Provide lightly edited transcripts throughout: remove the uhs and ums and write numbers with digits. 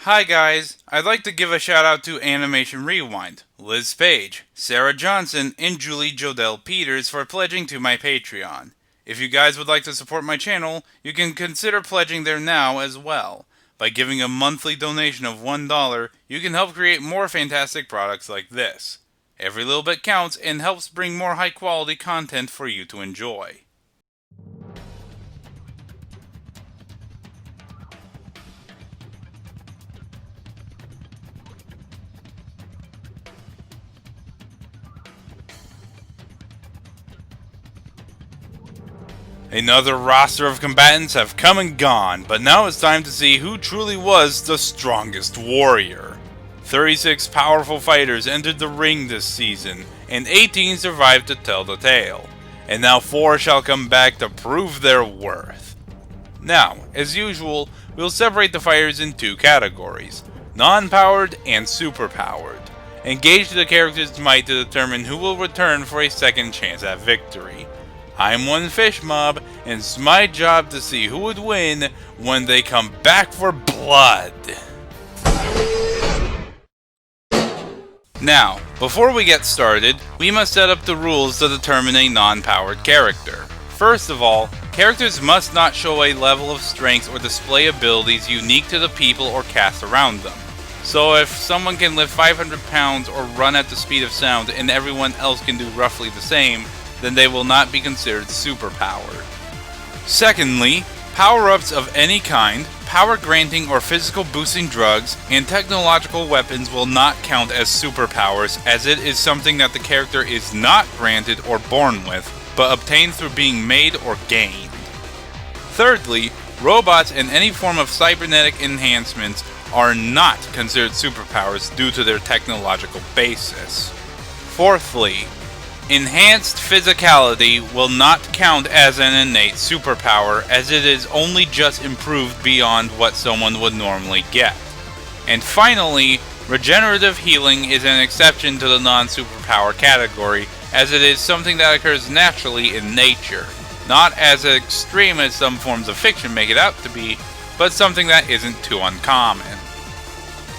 Hi guys, I'd like to give a shout out to Animation Rewind, Liz Page, Sarah Johnson, and Julie Jodell Peters for pledging to my Patreon. If you guys would like to support my channel, you can consider pledging there now as well. By giving a monthly donation of $1, you can help create more fantastic products like this. Every little bit counts and helps bring more high quality content for you to enjoy. Another roster of combatants have come and gone, but now it's time to see who truly was the strongest warrior. 36 powerful fighters entered the ring this season, and 18 survived to tell the tale. And now 4 shall come back to prove their worth. Now, as usual, we'll separate the fighters in 2 categories, non-powered and super-powered, and gauge the character's might to determine who will return for a second chance at victory. I'm one fish mob, and it's my job to see who would win when they come back for blood. Now, before we get started, we must set up the rules to determine a non-powered character. First of all, characters must not show a level of strength or display abilities unique to the people or cast around them. So if someone can lift 500 pounds or run at the speed of sound and everyone else can do roughly the same, then they will not be considered superpowered. Secondly, power-ups of any kind, power-granting or physical-boosting drugs, and technological weapons will not count as superpowers, as it is something that the character is not granted or born with, but obtained through being made or gained. Thirdly, robots and any form of cybernetic enhancements are not considered superpowers due to their technological basis. Fourthly, enhanced physicality will not count as an innate superpower, as it is only just improved beyond what someone would normally get. And finally, regenerative healing is an exception to the non-superpower category, as it is something that occurs naturally in nature, not as extreme as some forms of fiction make it out to be, but something that isn't too uncommon.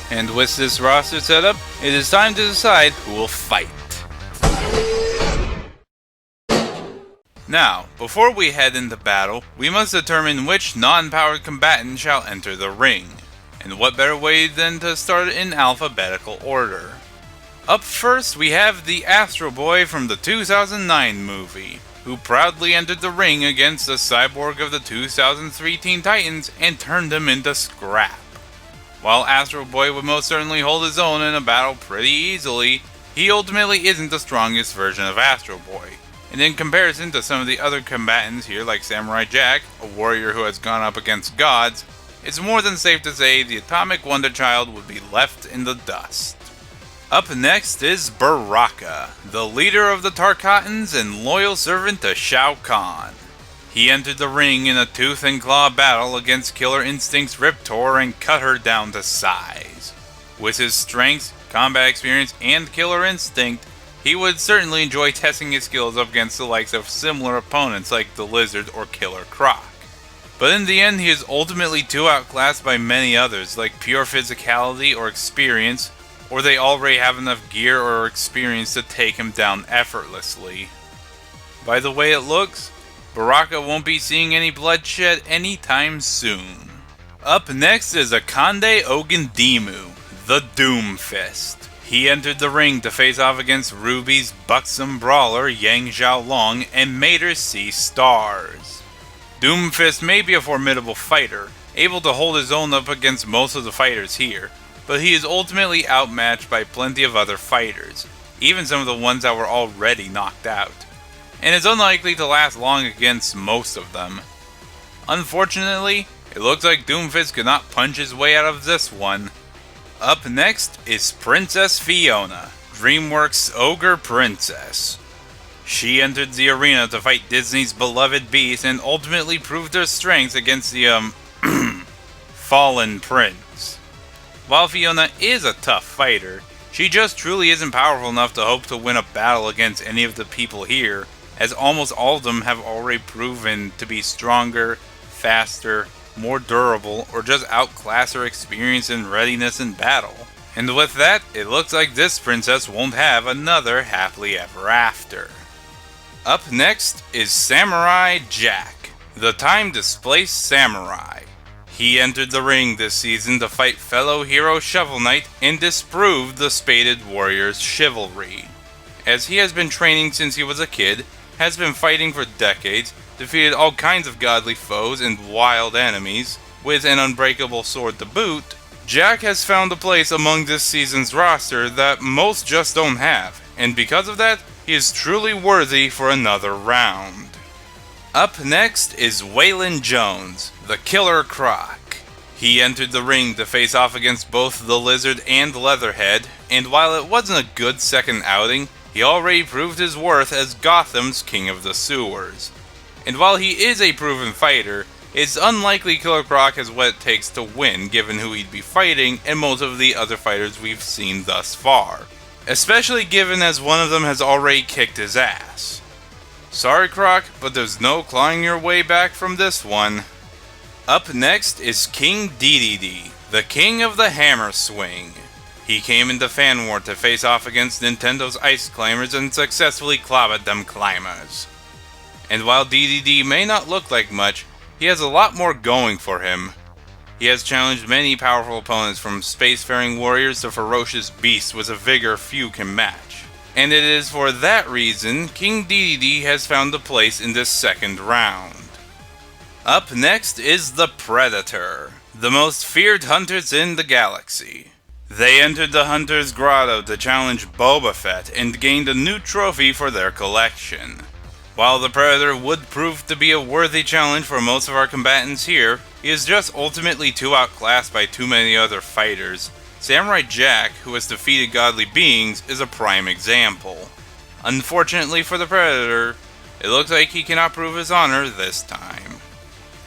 And with this roster set up, it is time to decide who will fight. Now, before we head into battle, we must determine which non-powered combatant shall enter the ring. And what better way than to start in alphabetical order. Up first, we have the Astro Boy from the 2009 movie, who proudly entered the ring against the cyborg of the 2003 Teen Titans and turned him into scrap. While Astro Boy would most certainly hold his own in a battle pretty easily, he ultimately isn't the strongest version of Astro Boy. And in comparison to some of the other combatants here like Samurai Jack, a warrior who has gone up against gods, it's more than safe to say the Atomic Wonder Child would be left in the dust. Up next is Baraka, the leader of the Tarkatans and loyal servant to Shao Kahn. He entered the ring in a tooth and claw battle against Killer Instinct's Riptor and cut her down to size. With his strength, combat experience, and Killer Instinct, he would certainly enjoy testing his skills up against the likes of similar opponents like the Lizard or Killer Croc. But in the end, he is ultimately too outclassed by many others, like pure physicality or experience, or they already have enough gear or experience to take him down effortlessly. By the way it looks, Baraka won't be seeing any bloodshed anytime soon. Up next is Akande Ogundimu, the Doom Fist. He entered the ring to face off against Ruby's buxom brawler Yang Xiaolong and made her see stars. Doomfist may be a formidable fighter, able to hold his own up against most of the fighters here, but he is ultimately outmatched by plenty of other fighters, even some of the ones that were already knocked out, and is unlikely to last long against most of them. Unfortunately, it looks like Doomfist could not punch his way out of this one. Up next is Princess Fiona, DreamWorks' Ogre Princess. She entered the arena to fight Disney's beloved beast and ultimately proved her strength against the, Fallen Prince. While Fiona is a tough fighter, she just truly isn't powerful enough to hope to win a battle against any of the people here, as almost all of them have already proven to be stronger, faster, more durable, or just outclass her experience and readiness in battle. And with that, it looks like this princess won't have another happily ever after. Up next is Samurai Jack, the time-displaced samurai. He entered the ring this season to fight fellow hero Shovel Knight and disprove the Spaded Warrior's chivalry. As he has been training since he was a kid, has been fighting for decades, defeated all kinds of godly foes and wild enemies, with an unbreakable sword to boot, Jack has found a place among this season's roster that most just don't have, and because of that, he is truly worthy for another round. Up next is Waylon Jones, the Killer Croc. He entered the ring to face off against both the Lizard and Leatherhead, and while it wasn't a good second outing, he already proved his worth as Gotham's King of the Sewers. And while he is a proven fighter, it's unlikely Killer Croc has what it takes to win given who he'd be fighting and most of the other fighters we've seen thus far. Especially given as one of them has already kicked his ass. Sorry Croc, but there's no clawing your way back from this one. Up next is King Dedede, the king of the hammer swing. He came into Fan War to face off against Nintendo's Ice Climbers and successfully clobbered them climbers. And while Dedede may not look like much, he has a lot more going for him. He has challenged many powerful opponents from spacefaring warriors to ferocious beasts with a vigor few can match. And it is for that reason King Dedede has found a place in this second round. Up next is the Predator, the most feared hunters in the galaxy. They entered the Hunter's Grotto to challenge Boba Fett and gained a new trophy for their collection. While the Predator would prove to be a worthy challenge for most of our combatants here, he is just ultimately too outclassed by too many other fighters. Samurai Jack, who has defeated godly beings, is a prime example. Unfortunately for the Predator, it looks like he cannot prove his honor this time.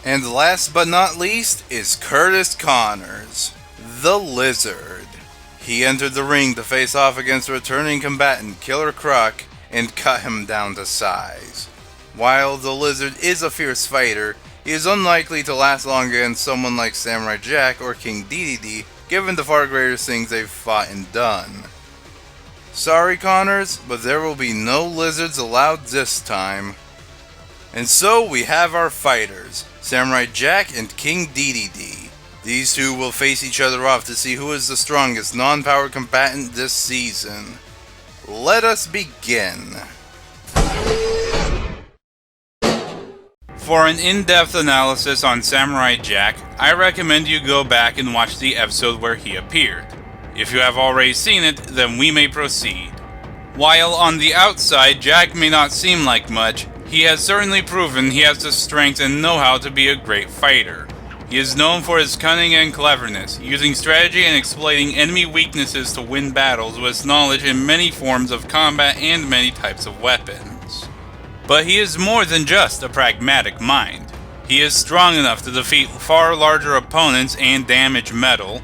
And last but not least is Curtis Connors, the Lizard. He entered the ring to face off against returning combatant Killer Croc and cut him down to size. While the Lizard is a fierce fighter, he is unlikely to last long against someone like Samurai Jack or King Dedede, given the far greater things they've fought and done. Sorry Connors, but there will be no lizards allowed this time. And so we have our fighters, Samurai Jack and King Dedede. These two will face each other off to see who is the strongest non-powered combatant this season. Let us begin. For an in-depth analysis on Samurai Jack, I recommend you go back and watch the episode where he appeared. If you have already seen it, then we may proceed. While on the outside Jack may not seem like much, he has certainly proven he has the strength and know-how to be a great fighter. He is known for his cunning and cleverness, using strategy and exploiting enemy weaknesses to win battles with knowledge in many forms of combat and many types of weapons. But he is more than just a pragmatic mind. He is strong enough to defeat far larger opponents and damage metal,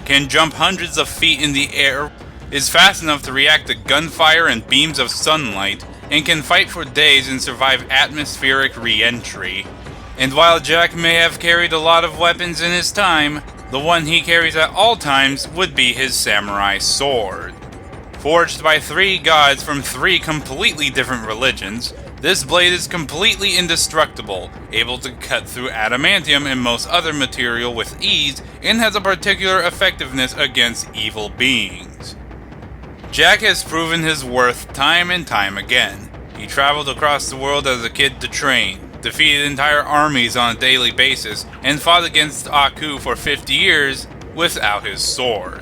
can jump hundreds of feet in the air, is fast enough to react to gunfire and beams of sunlight, and can fight for days and survive atmospheric re-entry. And while Jack may have carried a lot of weapons in his time, the one he carries at all times would be his samurai sword. Forged by 3 gods from 3 completely different religions, this blade is completely indestructible, able to cut through adamantium and most other material with ease, and has a particular effectiveness against evil beings. Jack has proven his worth time and time again. He traveled across the world as a kid to train, defeated entire armies on a daily basis, and fought against Aku for 50 years without his sword.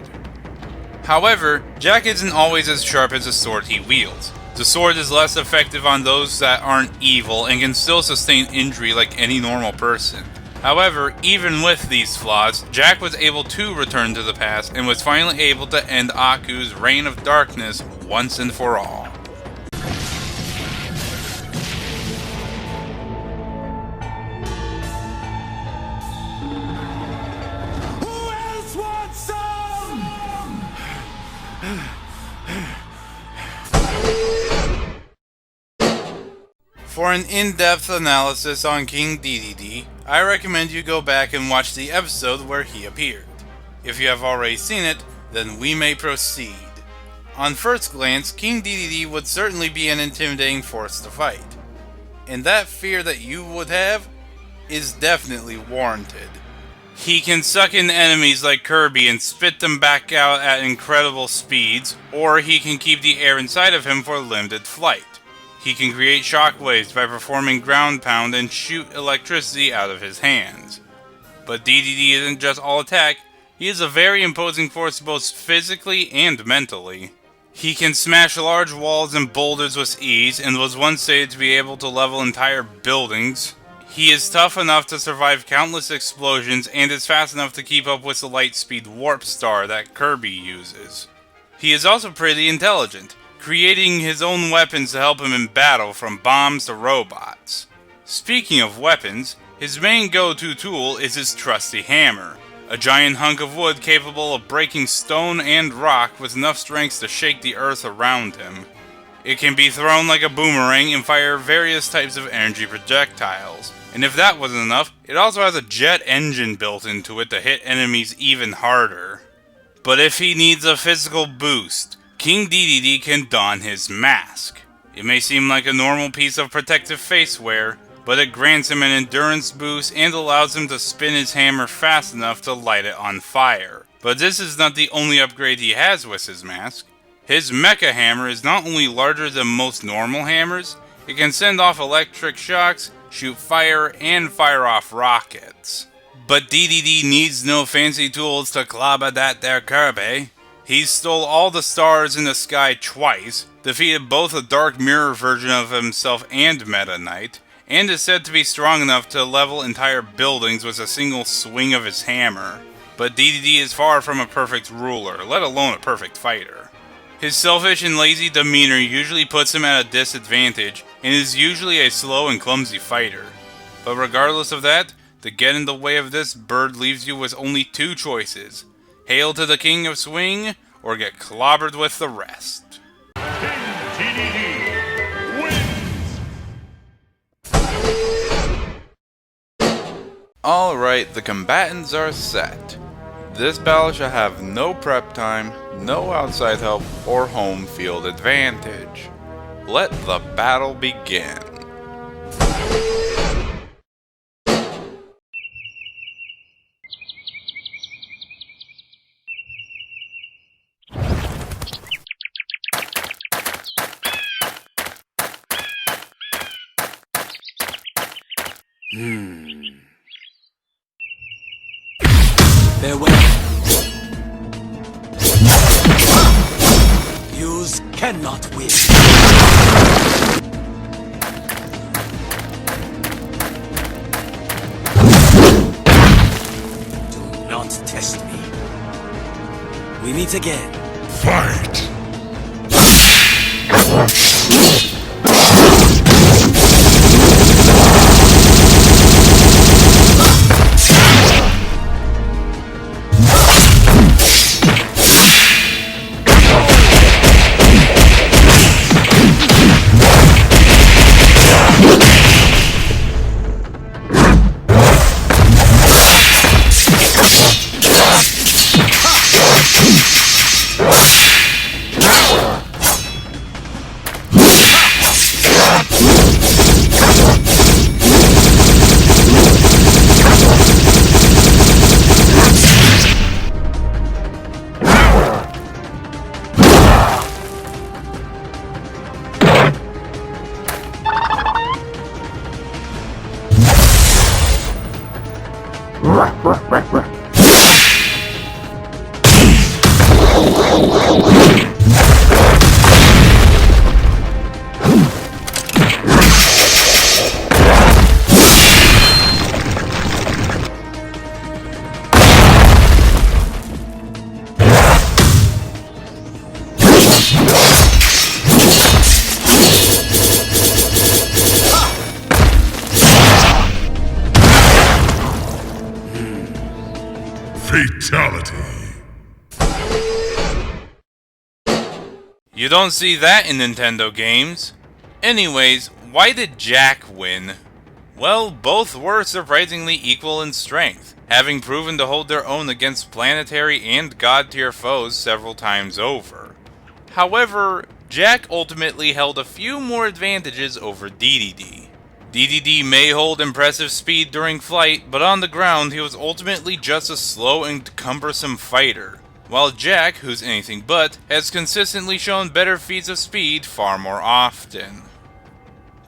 However, Jack isn't always as sharp as the sword he wields. The sword is less effective on those that aren't evil and can still sustain injury like any normal person. However, even with these flaws, Jack was able to return to the past and was finally able to end Aku's reign of darkness once and for all. For an in-depth analysis on King Dedede, I recommend you go back and watch the episode where he appeared. If you have already seen it, then we may proceed. On first glance, King Dedede would certainly be an intimidating force to fight. And that fear that you would have is definitely warranted. He can suck in enemies like Kirby and spit them back out at incredible speeds, or he can keep the air inside of him for limited flight. He can create shockwaves by performing ground pound and shoot electricity out of his hands. But Dedede isn't just all attack, he is a very imposing force both physically and mentally. He can smash large walls and boulders with ease, and was once stated to be able to level entire buildings. He is tough enough to survive countless explosions, and is fast enough to keep up with the light speed warp star that Kirby uses. He is also pretty intelligent, creating his own weapons to help him in battle, from bombs to robots. Speaking of weapons, his main go-to tool is his trusty hammer, a giant hunk of wood capable of breaking stone and rock with enough strength to shake the earth around him. It can be thrown like a boomerang and fire various types of energy projectiles. And if that wasn't enough, it also has a jet engine built into it to hit enemies even harder. But if he needs a physical boost, King Dedede can don his mask. It may seem like a normal piece of protective face wear, but it grants him an endurance boost and allows him to spin his hammer fast enough to light it on fire. But this is not the only upgrade he has with his mask. His mecha hammer is not only larger than most normal hammers, it can send off electric shocks, shoot fire, and fire off rockets. But Dedede needs no fancy tools to clobber that there Kirby. He stole all the stars in the sky twice, defeated both a Dark Mirror version of himself and Meta Knight, and is said to be strong enough to level entire buildings with a single swing of his hammer. But Dedede is far from a perfect ruler, let alone a perfect fighter. His selfish and lazy demeanor usually puts him at a disadvantage, and is usually a slow and clumsy fighter. But regardless of that, to get in the way of this bird leaves you with only two choices: hail to the King of Swing, or get clobbered with the rest. King Dedede wins! Alright, the combatants are set. This battle shall have no prep time, no outside help, or home field advantage. Let the battle begin. Farewell. Yous cannot win. Do not test me. We meet again. Fight! Fatality. You don't see that in Nintendo games. Anyways, why did Jack win? Well, both were surprisingly equal in strength, having proven to hold their own against planetary and god-tier foes several times over. However, Jack ultimately held a few more advantages over Dedede. Dedede may hold impressive speed during flight, but on the ground he was ultimately just a slow and cumbersome fighter, while Jack, who's anything but, has consistently shown better feats of speed far more often.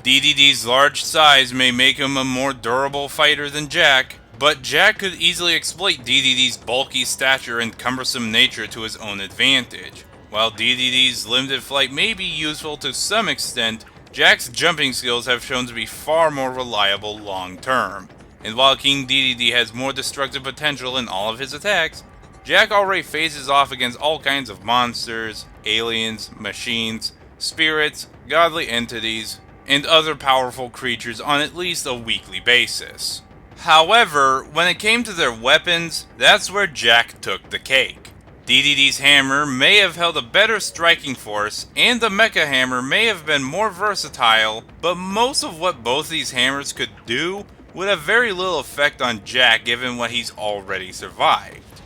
Dedede's large size may make him a more durable fighter than Jack, but Jack could easily exploit Dedede's bulky stature and cumbersome nature to his own advantage. While Dedede's limited flight may be useful to some extent, Jack's jumping skills have shown to be far more reliable long term. And while King Dedede has more destructive potential in all of his attacks, Jack already faces off against all kinds of monsters, aliens, machines, spirits, godly entities, and other powerful creatures on at least a weekly basis. However, when it came to their weapons, that's where Jack took the cake. Dedede's hammer may have held a better striking force, and the mecha hammer may have been more versatile, but most of what both these hammers could do would have very little effect on Jack given what he's already survived.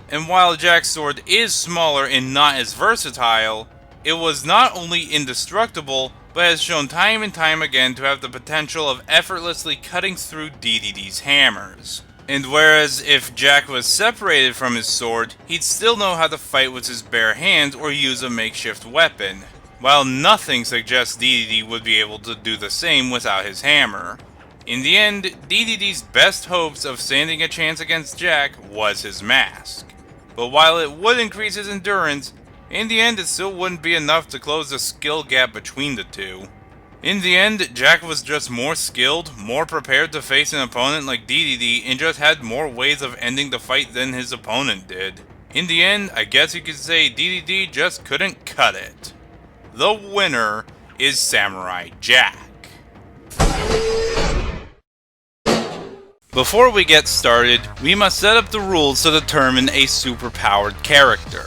And while Jack's sword is smaller and not as versatile, it was not only indestructible, but has shown time and time again to have the potential of effortlessly cutting through Dedede's hammers. And whereas if Jack was separated from his sword, he'd still know how to fight with his bare hands or use a makeshift weapon, while nothing suggests Dedede would be able to do the same without his hammer. In the end, Dedede's best hopes of standing a chance against Jack was his mask. But while it would increase his endurance, in the end it still wouldn't be enough to close the skill gap between the two. In the end, Jack was just more skilled, more prepared to face an opponent like Dedede, and just had more ways of ending the fight than his opponent did. In the end, I guess you could say Dedede just couldn't cut it. The winner is Samurai Jack. Before we get started, we must set up the rules to determine a superpowered character.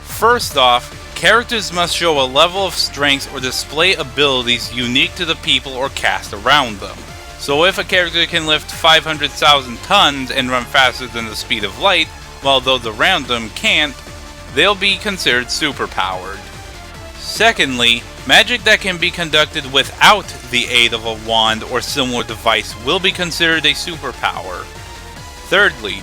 First off, characters must show a level of strength or display abilities unique to the people or cast around them. So if a character can lift 500,000 tons and run faster than the speed of light, while those around them can't, they'll be considered superpowered. Secondly, magic that can be conducted without the aid of a wand or similar device will be considered a superpower. Thirdly,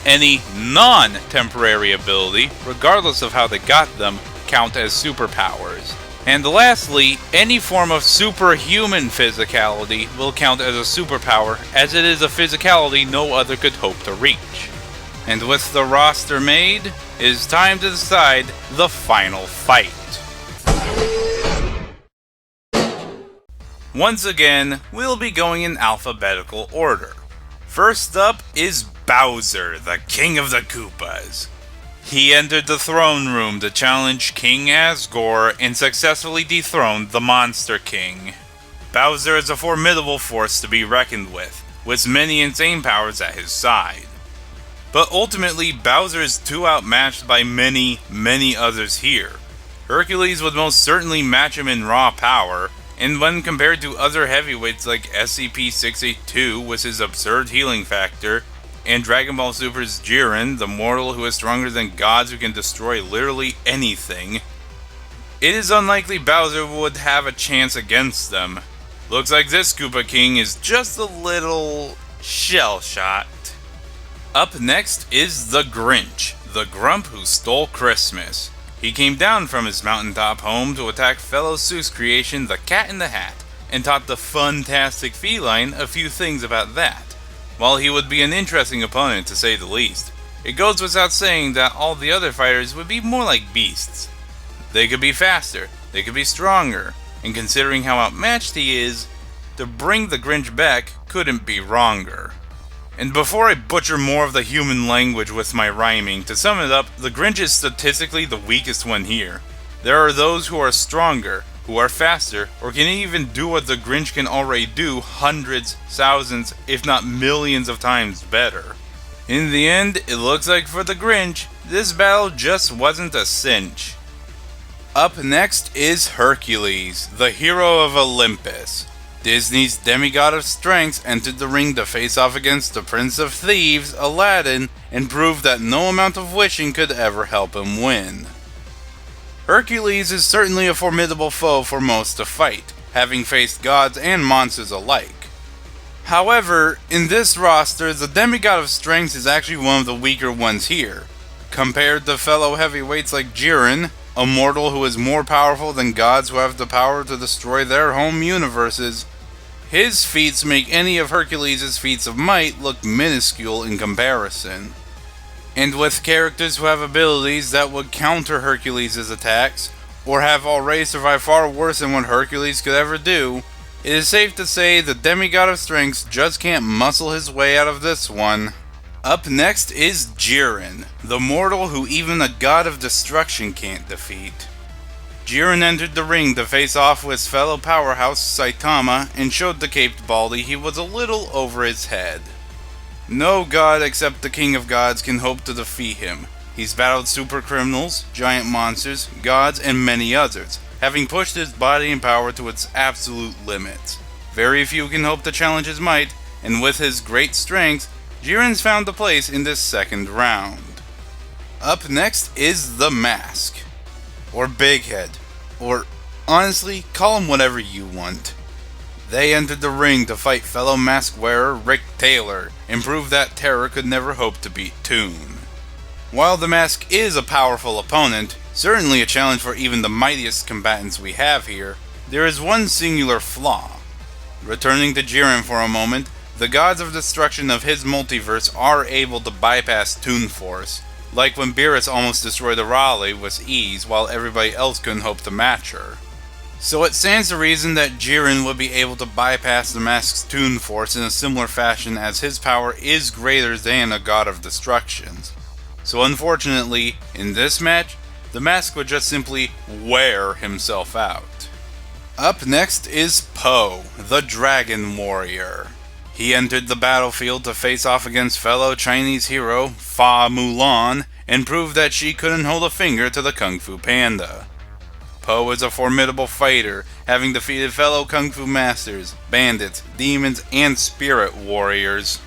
any non-temporary ability, regardless of how they got them, count as superpowers. And lastly, any form of superhuman physicality will count as a superpower, as it is a physicality no other could hope to reach. And with the roster made, it is time to decide the final fight. Once again, we'll be going in alphabetical order. First up is Bowser, the King of the Koopas. He entered the throne room to challenge King Asgore and successfully dethroned the Monster King. Bowser is a formidable force to be reckoned with many insane powers at his side. But ultimately, Bowser is too outmatched by many others here. Hercules would most certainly match him in raw power, and when compared to other heavyweights like SCP-682 with his absurd healing factor, and Dragon Ball Super's Jiren, the mortal who is stronger than gods who can destroy literally anything, it is unlikely Bowser would have a chance against them. Looks like this Koopa King is just a little shell-shocked. Up next is the Grinch, the grump who stole Christmas. He came down from his mountaintop home to attack fellow Seuss creation the Cat in the Hat, and taught the fun-tastic feline a few things about that. While he would be an interesting opponent to say the least, it goes without saying that all the other fighters would be more like beasts. They could be faster, they could be stronger, and considering how outmatched he is, to bring the Grinch back couldn't be wronger. And before I butcher more of the human language with my rhyming, to sum it up, the Grinch is statistically the weakest one here. There are those who are stronger, who are faster, or can even do what the Grinch can already do hundreds, thousands, if not millions of times better. In the end, it looks like for the Grinch, this battle just wasn't a cinch. Up next is Hercules, the hero of Olympus. Disney's demigod of strength entered the ring to face off against the Prince of Thieves, Aladdin, and proved that no amount of wishing could ever help him win. Hercules is certainly a formidable foe for most to fight, having faced gods and monsters alike. However, in this roster, the demigod of strength is actually one of the weaker ones here. Compared to fellow heavyweights like Jiren, a mortal who is more powerful than gods who have the power to destroy their home universes, his feats make any of Hercules' feats of might look minuscule in comparison. And with characters who have abilities that would counter Hercules' attacks, or have already survived far worse than what Hercules could ever do, it is safe to say the demigod of strength just can't muscle his way out of this one. Up next is Jiren, the mortal who even a god of destruction can't defeat. Jiren entered the ring to face off with fellow powerhouse Saitama and showed the caped Baldy he was a little over his head. No god except the King of Gods can hope to defeat him. He's battled super criminals, giant monsters, gods, and many others, having pushed his body and power to its absolute limits. Very few can hope to challenge his might, and with his great strength, Jiren's found a place in this second round. Up next is the Mask, or Big Head, or honestly, call him whatever you want. They entered the ring to fight fellow mask wearer Rick Taylor, and prove that terror could never hope to beat Toon. While the Mask is a powerful opponent, certainly a challenge for even the mightiest combatants we have here, there is one singular flaw. Returning to Jiren for a moment, the gods of destruction of his multiverse are able to bypass Toon Force, like when Beerus almost destroyed Raleigh with ease while everybody else couldn't hope to match her. So it stands to reason that Jiren would be able to bypass the Mask's Toon Force in a similar fashion as his power is greater than a god of destructions. So unfortunately, in this match, the Mask would just simply wear himself out. Up next is Po, the Dragon Warrior. He entered the battlefield to face off against fellow Chinese hero Fa Mulan and proved that she couldn't hold a finger to the Kung Fu Panda. Po is a formidable fighter, having defeated fellow Kung Fu masters, bandits, demons, and spirit warriors.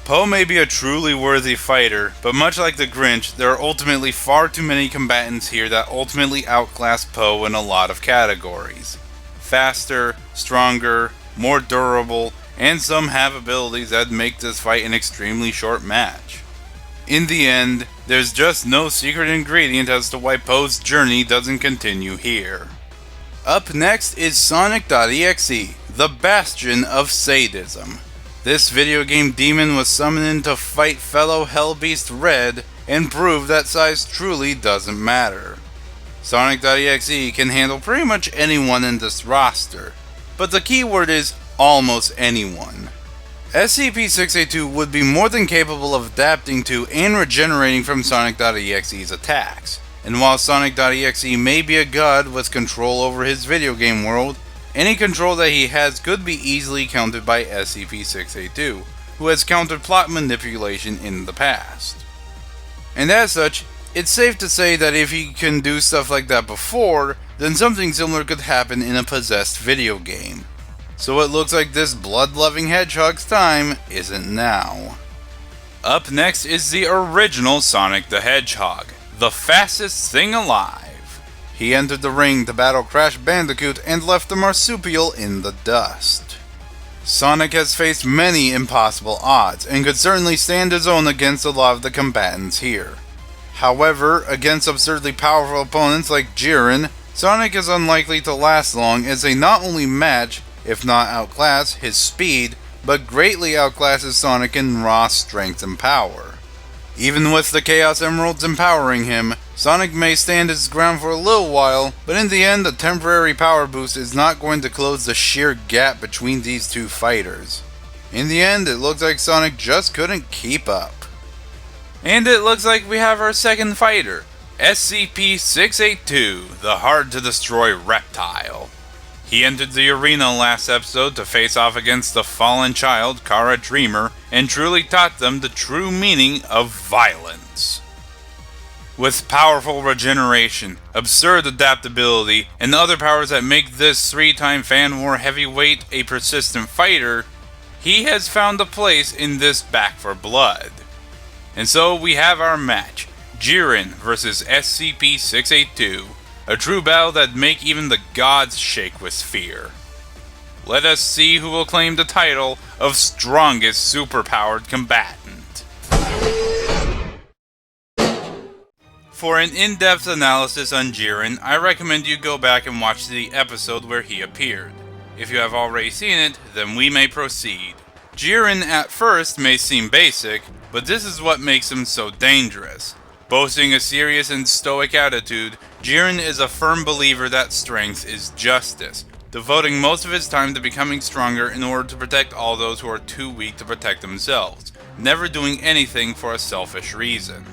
Po may be a truly worthy fighter, but much like the Grinch, there are ultimately far too many combatants here that ultimately outclass Po in a lot of categories. Faster, stronger, more durable, and some have abilities that make this fight an extremely short match. In the end, there's just no secret ingredient as to why Po's journey doesn't continue here. Up next is Sonic.exe, the bastion of sadism. This video game demon was summoned in to fight fellow Hellbeast Red and prove that size truly doesn't matter. Sonic.exe can handle pretty much anyone in this roster, but the key word is almost anyone. SCP-682 would be more than capable of adapting to and regenerating from Sonic.exe's attacks, and while Sonic.exe may be a god with control over his video game world, any control that he has could be easily countered by SCP-682, who has countered plot manipulation in the past. And as such, it's safe to say that if he can do stuff like that before, then something similar could happen in a possessed video game. So it looks like this blood-loving hedgehog's time isn't now. Up next is the original Sonic the Hedgehog, the fastest thing alive. He entered the ring to battle Crash Bandicoot and left the marsupial in the dust. Sonic has faced many impossible odds and could certainly stand his own against a lot of the combatants here. However, against absurdly powerful opponents like Jiren, Sonic is unlikely to last long as they not only match, if not outclass, his speed, but greatly outclasses Sonic in raw strength and power. Even with the Chaos Emeralds empowering him, Sonic may stand his ground for a little while, but in the end a temporary power boost is not going to close the sheer gap between these two fighters. In the end, it looks like Sonic just couldn't keep up. And it looks like we have our second fighter, SCP-682, the hard-to-destroy reptile. He entered the arena last episode to face off against the fallen child, Kara Dreamer, and truly taught them the true meaning of violence. With powerful regeneration, absurd adaptability, and other powers that make this 3-time fan war heavyweight a persistent fighter, he has found a place in this Back for Blood. And so we have our match, Jiren vs SCP-682, a true battle that make even the gods shake with fear. Let us see who will claim the title of strongest superpowered combatant. For an in-depth analysis on Jiren, I recommend you go back and watch the episode where he appeared. If you have already seen it, then we may proceed. Jiren at first may seem basic, but this is what makes him so dangerous. Boasting a serious and stoic attitude, Jiren is a firm believer that strength is justice, devoting most of his time to becoming stronger in order to protect all those who are too weak to protect themselves, never doing anything for a selfish reason.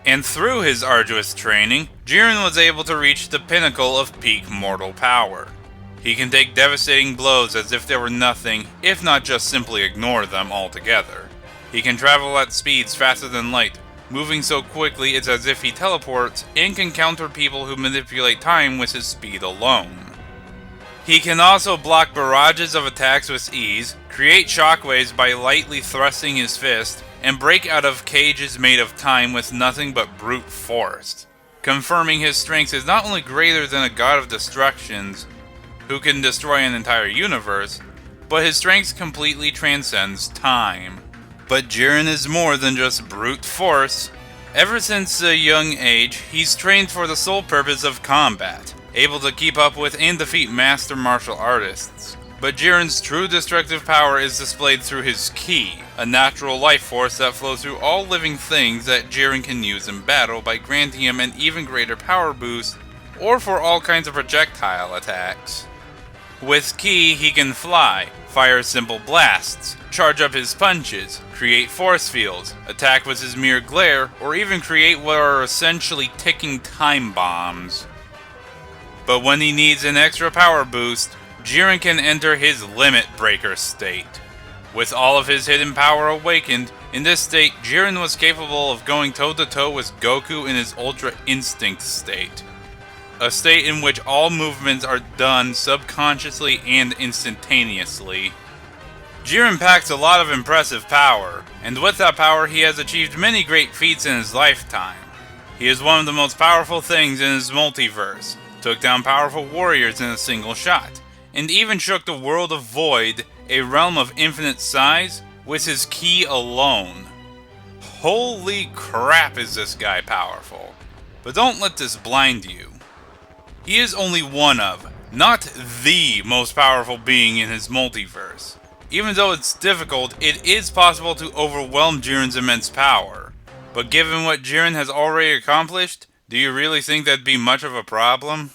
And through his arduous training, Jiren was able to reach the pinnacle of peak mortal power. He can take devastating blows as if they were nothing, if not just simply ignore them altogether. He can travel at speeds faster than light, moving so quickly it's as if he teleports, and can counter people who manipulate time with his speed alone. He can also block barrages of attacks with ease, create shockwaves by lightly thrusting his fist, and break out of cages made of time with nothing but brute force, confirming his strength is not only greater than a god of destructions, who can destroy an entire universe, but his strength completely transcends time. But Jiren is more than just brute force. Ever since a young age, he's trained for the sole purpose of combat, able to keep up with and defeat master martial artists. But Jiren's true destructive power is displayed through his ki, a natural life force that flows through all living things that Jiren can use in battle by granting him an even greater power boost, or for all kinds of projectile attacks. With ki, he can fly, fire simple blasts, charge up his punches, create force fields, attack with his mere glare, or even create what are essentially ticking time bombs. But when he needs an extra power boost, Jiren can enter his Limit Breaker state. With all of his hidden power awakened, in this state, Jiren was capable of going toe-to-toe with Goku in his Ultra Instinct state. A state in which all movements are done subconsciously and instantaneously. Jiren packs a lot of impressive power, and with that power he has achieved many great feats in his lifetime. He is one of the most powerful things in his multiverse, took down powerful warriors in a single shot, and even shook the world of Void, a realm of infinite size, with his ki alone. Holy crap is this guy powerful. But don't let this blind you. He is only one of, not the most powerful being in his multiverse. Even though it's difficult, it is possible to overwhelm Jiren's immense power. But given what Jiren has already accomplished, do you really think that'd be much of a problem?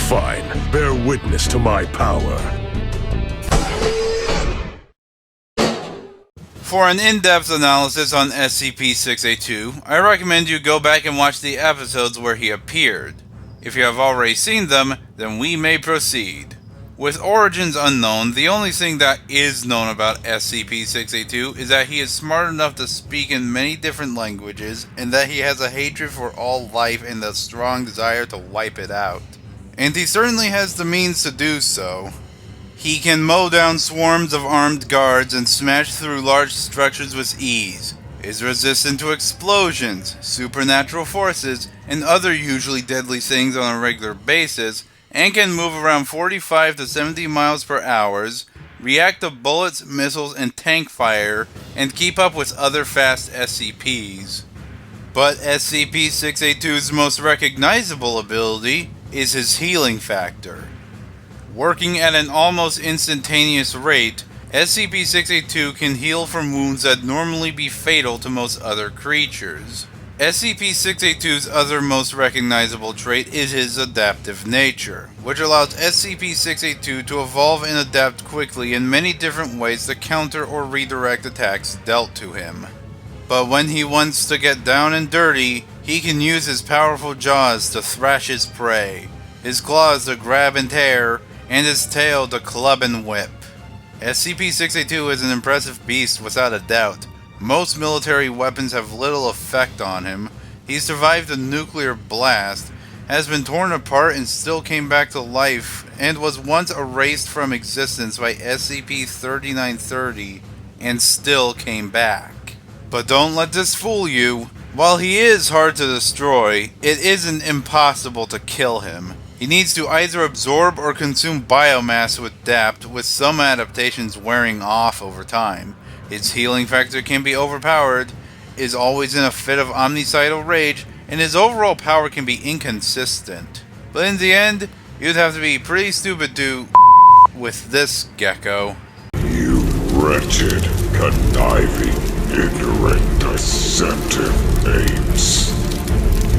Fine, bear witness to my power. For an in-depth analysis on SCP-682, I recommend you go back and watch the episodes where he appeared. If you have already seen them, then we may proceed. With origins unknown, the only thing that is known about SCP-682 is that he is smart enough to speak in many different languages, and that he has a hatred for all life and a strong desire to wipe it out. And he certainly has the means to do so. He can mow down swarms of armed guards and smash through large structures with ease, is resistant to explosions, supernatural forces, and other usually deadly things on a regular basis, and can move around 45 to 70 miles per hour, react to bullets, missiles, and tank fire, and keep up with other fast SCPs. But SCP-682's most recognizable ability is his healing factor. Working at an almost instantaneous rate, SCP-682 can heal from wounds that normally be fatal to most other creatures. SCP-682's other most recognizable trait is his adaptive nature, which allows SCP-682 to evolve and adapt quickly in many different ways to counter or redirect attacks dealt to him. But when he wants to get down and dirty, he can use his powerful jaws to thrash his prey, his claws to grab and tear, and his tail to club and whip. SCP-682 is an impressive beast without a doubt, Most military weapons have little effect on him. He survived a nuclear blast, has been torn apart and still came back to life, and was once erased from existence by SCP-3930 and still came back. But don't let this fool you. While he is hard to destroy, it isn't impossible to kill him. He needs to either absorb or consume biomass to adapt, with some adaptations wearing off over time. His healing factor can be overpowered, is always in a fit of omnicidal rage, and his overall power can be inconsistent. But in the end, you'd have to be pretty stupid to with this gecko. You wretched, conniving, ignorant, deceptive apes.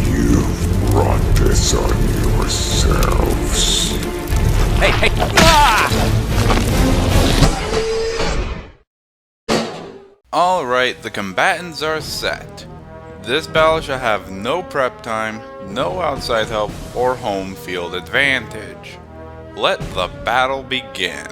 You've brought this on yourselves. Hey! Ah! Alright, the combatants are set. This battle shall have no prep time, no outside help, or home field advantage. Let the battle begin.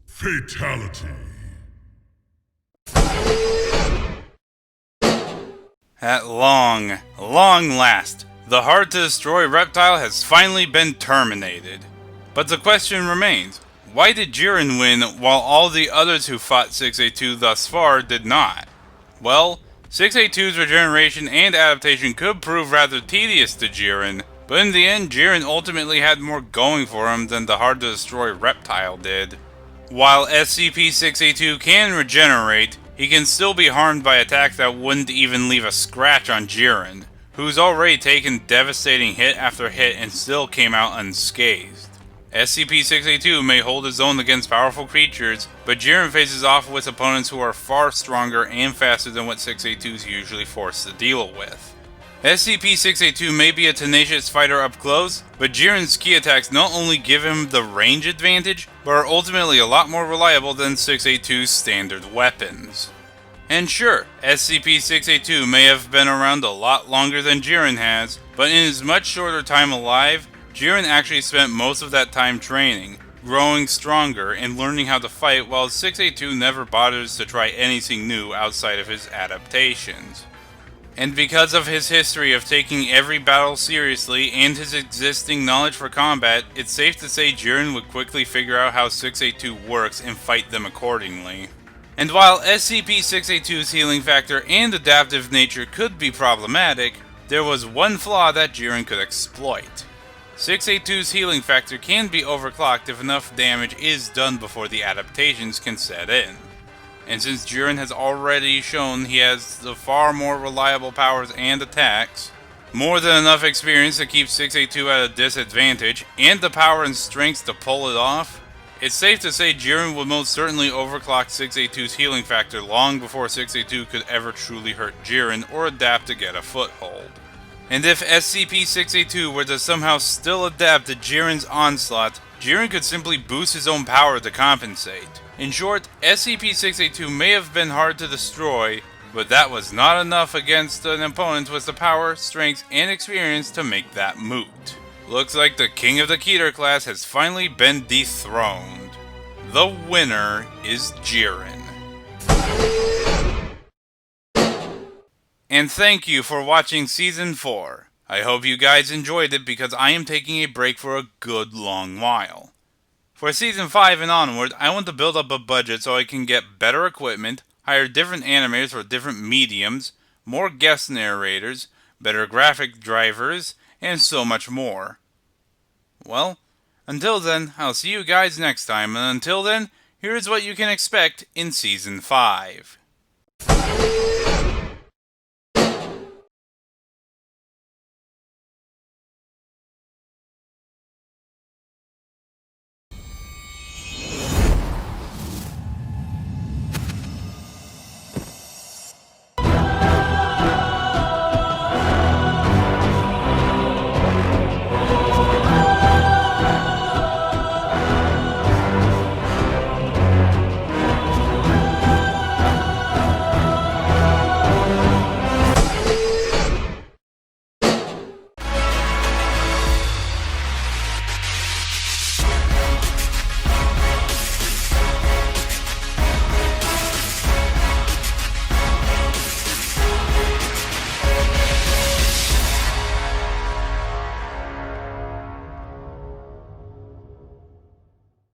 Fatality. At long last, the hard-to-destroy reptile has finally been terminated. But the question remains, why did Jiren win while all the others who fought 682 thus far did not? Well, 682's regeneration and adaptation could prove rather tedious to Jiren, but in the end Jiren ultimately had more going for him than the hard-to-destroy reptile did. While SCP-682 can regenerate, he can still be harmed by attacks that wouldn't even leave a scratch on Jiren, who's already taken devastating hit after hit and still came out unscathed. SCP-682 may hold his own against powerful creatures, but Jiren faces off with opponents who are far stronger and faster than what 682 is usually forced to deal with. SCP-682 may be a tenacious fighter up close, but Jiren's key attacks not only give him the range advantage, but are ultimately a lot more reliable than 682's standard weapons. And sure, SCP-682 may have been around a lot longer than Jiren has, but in his much shorter time alive, Jiren actually spent most of that time training, growing stronger, and learning how to fight, while 682 never bothers to try anything new outside of his adaptations. And because of his history of taking every battle seriously and his existing knowledge for combat, it's safe to say Jiren would quickly figure out how 682 works and fight them accordingly. And while SCP-682's healing factor and adaptive nature could be problematic, there was one flaw that Jiren could exploit. 682's healing factor can be overclocked if enough damage is done before the adaptations can set in. And since Jiren has already shown he has the far more reliable powers and attacks, more than enough experience to keep 682 at a disadvantage, and the power and strength to pull it off, it's safe to say Jiren would most certainly overclock 682's healing factor long before 682 could ever truly hurt Jiren or adapt to get a foothold. And if SCP-682 were to somehow still adapt to Jiren's onslaught, Jiren could simply boost his own power to compensate. In short, SCP-682 may have been hard to destroy, but that was not enough against an opponent with the power, strength, and experience to make that moot. Looks like the King of the Keter class has finally been dethroned. The winner is Jiren. And thank you for watching Season 4. I hope you guys enjoyed it because I am taking a break for a good long while. For Season 5 and onward, I want to build up a budget so I can get better equipment, hire different animators for different mediums, more guest narrators, better graphic drivers, and so much more. Well, until then, I'll see you guys next time, and until then, here's what you can expect in Season 5.